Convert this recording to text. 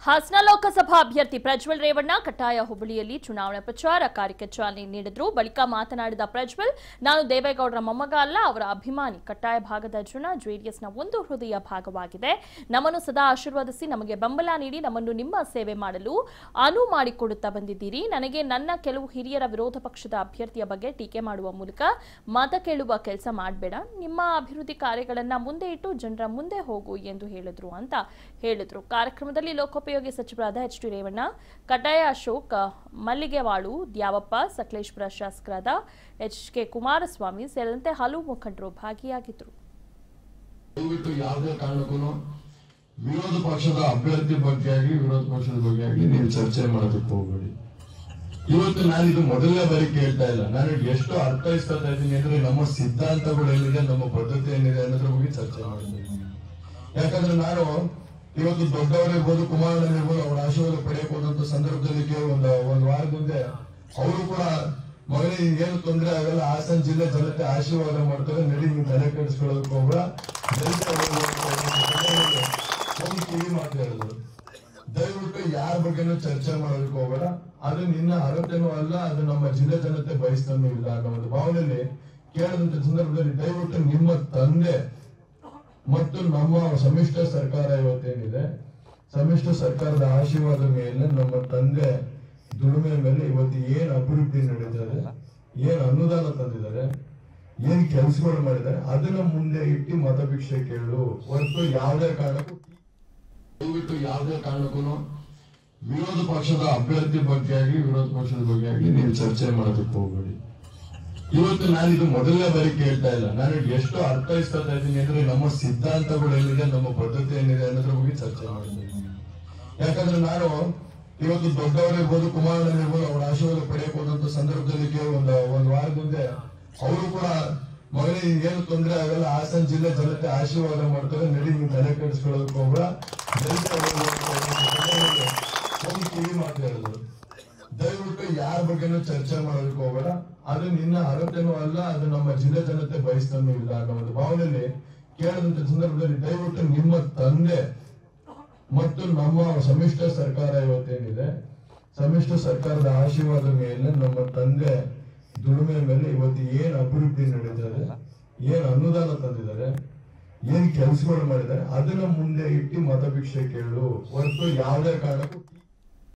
ಹಾಸನ ಲೋಕಸಭಾ ಅಭ್ಯರ್ಥಿ ಪ್ರಜ್ವಲ್ ರೇವಣ್ಣ ಕಟ್ಟಾಯ ಹುಬ್ಬಳ್ಳಿಯಲ್ಲಿ ಚುನಾವಣಾ ಪ್ರಚಾರ ಕಾರ್ಯಕ್ಕೆ ಚಾಲನೆ ನೀಡಿದರು. ಬಳಿಕ ಮಾತನಾಡಿದ ಪ್ರಜ್ವಲ್, ನಾನು ದೇವೇಗೌಡರ ಮೊಮ್ಮಗ ಅಲ್ಲ, ಅವರ ಅಭಿಮಾನಿ. ಕಟ್ಟಾಯ ಭಾಗದ ಜನ ಜೆಡಿಎಸ್ನ ಒಂದು ಹೃದಯ ಭಾಗವಾಗಿದೆ. ನಮ್ಮನ್ನು ಸದಾ ಆಶೀರ್ವದಿಸಿ ನಮಗೆ ಬೆಂಬಲ ನೀಡಿ ನಮ್ಮನ್ನು ನಿಮ್ಮ ಸೇವೆ ಮಾಡಲು ಅನುವು ಮಾಡಿಕೊಡುತ್ತಾ ಬಂದಿದ್ದೀರಿ. ನನಗೆ ನನ್ನ ಕೆಲವು ಹಿರಿಯರ ವಿರೋಧ ಪಕ್ಷದ ಅಭ್ಯರ್ಥಿಯ ಬಗ್ಗೆ ಟೀಕೆ ಮಾಡುವ ಮೂಲಕ ಮತ ಕೇಳುವ ಕೆಲಸ ಮಾಡಬೇಡ. ನಿಮ್ಮ ಅಭಿವೃದ್ಧಿ ಕಾರ್ಯಗಳನ್ನು ಮುಂದೆ ಇಟ್ಟು ಜನರ ಮುಂದೆ ಹೋಗು ಎಂದು ಹೇಳಿದ್ರು. ಕಾರ್ಯಕ್ರಮದಲ್ಲಿ ಲೋಕೋಪಯೋಗಿ ಸಚಿವರಾದ ಎಚ್.ಡಿ. ರೇವಣ್ಣ, ಕಡ್ಡಾಯ ಅಶೋಕ್, ಮಲ್ಲಿಗೆವಾಳು, ದ್ಯಾವಪ್ಪ, ಸಕಲೇಶಪುರ ಶಾಸಕರಾದ ಎಚ್.ಕೆ. ಕುಮಾರಸ್ವಾಮಿ ಸೇರಿದಂತೆ ಹಲವು ಮುಖಂಡರು ಭಾಗಿಯಾಗಿದ್ದರು. ಯಾವುದೇ ಕಾರಣಕ್ಕೂ ವಿರೋಧ ಪಕ್ಷದ ಅಭ್ಯರ್ಥಿ ಬಗ್ಗೆ ಆಗಲಿ ವಿರೋಧ ಪಕ್ಷದ ಬಗ್ಗೆ ಆಗಲಿ ನೀವು ಚರ್ಚೆ ಮಾಡೋದಕ್ಕೆ ಹೋಗಬೇಡಿ. ಇವತ್ತು ನಾನಿದು ಮೊದಲನೇ ಬಾರಿ ಕೇಳ್ತಾ ಇಲ್ಲ. ನಾನು ಎಷ್ಟು ಅರ್ಥೈಸ್ತಾ ಇದ್ದೀನಿ ಅಂದ್ರೆ ನಮ್ಮ ಸಿದ್ಧಾಂತಗಳು ಏನಿದೆ, ನಮ್ಮ ಪದ್ಧತಿ ಏನಿದೆ ಅನ್ನೋದ್ರ ಬಗ್ಗೆ ಚರ್ಚೆ ಮಾಡಿದ್ದೀನಿ. ಯಾಕಂದ್ರೆ ನಾನು ಇವತ್ತು ದೊಡ್ಡವರಿರ್ಬೋದು, ಕುಮಾರನಿರ್ಬೋದು, ಅವರ ಆಶೀರ್ವಾದ ಪಡೆಯಕ್ಕೆ ಹೋದಂತ ಸಂದರ್ಭದಲ್ಲಿ ಒಂದು ವಾರದ ಮುಂದೆ ಅವರು ಕೂಡ ಮಗನಿಗೆ ಏನು ತೊಂದರೆ ಆಗಲ್ಲ, ಹಾಸನ ಜಿಲ್ಲೆ ಜನತೆ ಆಶೀರ್ವಾದ ಮಾಡ್ತಾರೆ, ನಡಿ ನೀವು ತಲೆ ಕೆಡಿಸ್ಕೊಳ್ಳೋದಕ್ಕೆ ಹೋಗ್ರ ಕಿವಿ ಮಾತು ಹೇಳಿದ್ರು. ದಯವಿಟ್ಟು ಯಾರ ಬಗ್ಗೆನೂ ಚರ್ಚೆ ಮಾಡೋದಕ್ಕೆ ಹೋಗಬೇಡ. ಅದು ನಿನ್ನ ಅರ್ಹತೆನೂ ಅಲ್ಲ, ಅದು ನಮ್ಮ ಜಿಲ್ಲೆ ಜನತೆ ಬಯಸ್ತಾನೂ ಇಲ್ಲ ಅನ್ನೋ ಒಂದು ಭಾವನೆಯಲ್ಲಿ ಕೇಳಿದಂತ ಸಂದರ್ಭದಲ್ಲಿ ದಯವಿಟ್ಟು ನಿಮ್ಮ ತಂದೆ ಮತ್ತು ನಮ್ಮ ಸಮ್ಮಿಶ್ರ ಸರ್ಕಾರ ಇವತ್ತೇನಿದೆ, ಸಮ್ಮಿಶ್ರ ಸರ್ಕಾರದ ಆಶೀರ್ವಾದ ಮೇಲೆ ನಮ್ಮ ತಂದೆ ದುಡಿಮೆ ಮೇಲೆ ಇವತ್ತು ಏನ್ ಅಭಿವೃದ್ಧಿ ನಡೀತದೆ, ಏನ್ ಅನುದಾನ ತಂದಿದ್ದಾರೆ, ಏನ್ ಕೆಲಸಗಳು ಮಾಡಿದ್ದಾರೆ, ಅದನ್ನ ಮುಂದೆ ಇಟ್ಟು ಮತಭಿಕ್ಷೆ ಕೇಳು. ಹೊರತು ಯಾವುದೇ ಕಾರಣಕ್ಕೂ ವಿರೋಧ ಪಕ್ಷದ ಅಭ್ಯರ್ಥಿ ಬಗ್ಗೆ ಆಗಲಿ ವಿರೋಧ ಪಕ್ಷದ ಬಗ್ಗೆ ಆಗಲಿ ನೀವು ಚರ್ಚೆ ಮಾಡೋದಕ್ಕೆ ಹೋಗಬೇಡಿ. ಇವತ್ತು ನಾನಿದು ಮೊದಲನೇ ಬಾರಿ ಕೇಳ್ತಾ ಇಲ್ಲ. ನಾನು ಎಷ್ಟು ಅರ್ಥೈಸ್ತಾ ಇದ್ದೀನಿ ಅಂದ್ರೆ ನಮ್ಮ ಸಿದ್ಧಾಂತಗಳು ಏನಿದೆ, ನಮ್ಮ ಪದ್ಧತಿ ಏನಿದೆ ಅನ್ನೋದ್ರ ಬಗ್ಗೆ ಚರ್ಚೆ ಮಾಡಿದ್ದೀನಿ. ಯಾಕಂದ್ರೆ ನಾನು ಇವತ್ತು ದೊಡ್ಡವರಿರ್ಬೋದು, ಕುಮಾರನಿರ್ಬೋದು, ಅವರ ಆಶೀರ್ವಾದ ಪಡೆಯಕ್ಕೆ ಹೋದಂತ ಸಂದರ್ಭದಲ್ಲಿ ಒಂದು ವಾರದ ಮುಂದೆ ಅವರು ಕೂಡ ಮಗನಿಗೆ ಏನು ತೊಂದರೆ ಆಗಲ್ಲ, ಹಾಸನ ಜಿಲ್ಲೆ ಜನತೆ ಆಶೀರ್ವಾದ ಮಾಡ್ತಾರೆ, ನಡಿ ನೀವು ತಲೆ ಕೆಡಿಸ್ಕೊಳ್ಳೋದಕ್ಕೆ ಹೋಗ್ರ ಕಿವಿ ಮಾತು ಹೇಳಿದ್ರು. ದಯವಿಟ್ಟು ಯಾರ ಬಗ್ಗೆನೂ ಚರ್ಚೆ ಮಾಡೋದಕ್ಕೆ ಹೋಗಬೇಡ. ಅದು ನಿನ್ನ ಅರ್ಹತೆನೂ ಅಲ್ಲ, ಅದು ನಮ್ಮ ಜಿಲ್ಲೆ ಜನತೆ ಬಯಸ್ತಾನೂ ಇಲ್ಲ ಅನ್ನೋ ಒಂದು ಭಾವನೆಯಲ್ಲಿ ಕೇಳಿದಂತ ಸಂದರ್ಭದಲ್ಲಿ ದಯವಿಟ್ಟು ನಿಮ್ಮ ತಂದೆ ಮತ್ತು ನಮ್ಮ ಸಮ್ಮಿಶ್ರ ಸರ್ಕಾರ ಇವತ್ತೇನಿದೆ, ಸಮ್ಮಿಶ್ರ ಸರ್ಕಾರದ ಆಶೀರ್ವಾದ ಮೇಲೆ ನಮ್ಮ ತಂದೆ ದುಡಿಮೆ ಮೇಲೆ ಇವತ್ತು ಏನ್ ಅಭಿವೃದ್ಧಿ ನಡೀತದೆ, ಏನ್ ಅನುದಾನ ತಂದಿದ್ದಾರೆ, ಏನ್ ಕೆಲಸಗಳು ಮಾಡಿದ್ದಾರೆ, ಅದನ್ನ ಮುಂದೆ ಇಟ್ಟು ಮತಭಿಕ್ಷೆ ಕೇಳು. ಹೊರತು ಯಾವುದೇ ಕಾರಣಕ್ಕೂ